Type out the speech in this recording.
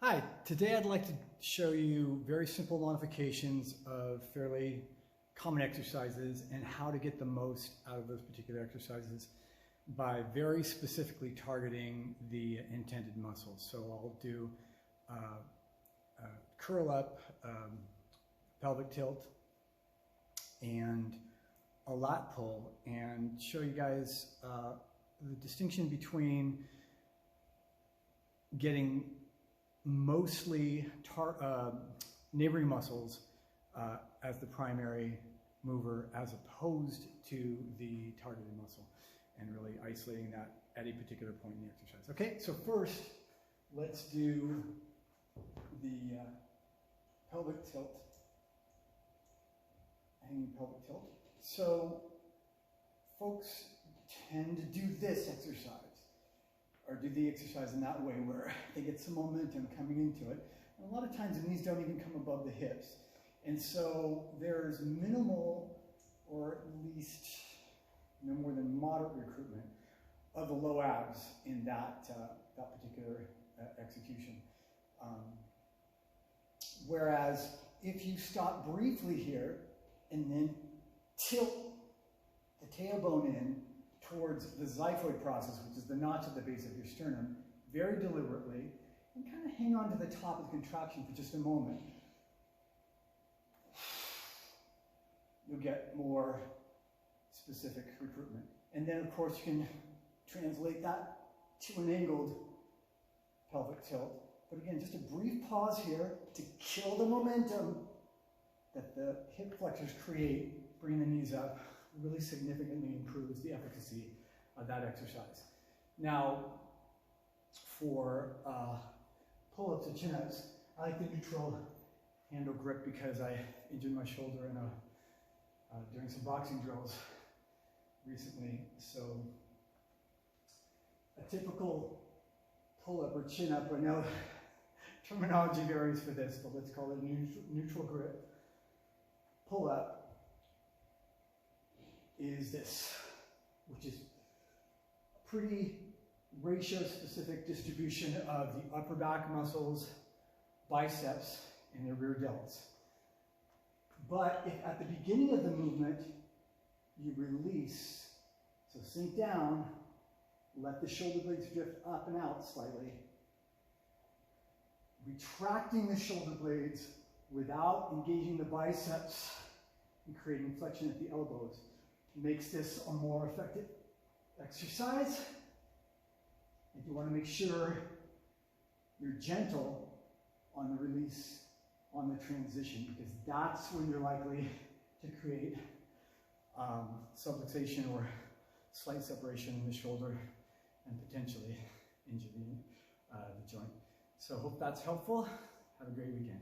Hi, today I'd like to show you very simple modifications of fairly common exercises and how to get the most out of those particular exercises by very specifically targeting the intended muscles. So I'll do curl up, pelvic tilt, and a lat pull, and show you guys the distinction between getting mostly neighboring muscles as the primary mover as opposed to the targeted muscle, and really isolating that at a particular point in the exercise. Okay, so first let's do the pelvic tilt, hanging pelvic tilt. So folks tend to do this exercise, or do the exercise in that way where they get some momentum coming into it. And a lot of times the knees don't even come above the hips. And so there's minimal, or at least no more than moderate recruitment of the low abs in that particular execution. Whereas if you stop briefly here and then tilt the tailbone in towards the xiphoid process, which is the notch at the base of your sternum, very deliberately, and kind of hang on to the top of the contraction for just a moment, you'll get more specific recruitment. And then, of course, you can translate that to an angled pelvic tilt. But again, just a brief pause here to kill the momentum that the hip flexors create, bring the knees up, really significantly improves the efficacy of that exercise. Now, for pull-ups and chin-ups, I like the neutral handle grip because I injured my shoulder in during some boxing drills recently. So a typical pull-up or chin-up, I know terminology varies for this, but let's call it a neutral grip pull-up is this, which is a pretty ratio-specific distribution of the upper back muscles, biceps, and the rear delts. But if at the beginning of the movement you release, so sink down, let the shoulder blades drift up and out slightly, retracting the shoulder blades without engaging the biceps and creating flexion at the elbows, makes this a more effective exercise. And you want to make sure you're gentle on the release, on the transition, because that's when you're likely to create subluxation or slight separation in the shoulder and potentially injure the joint. So hope that's helpful. Have a great weekend.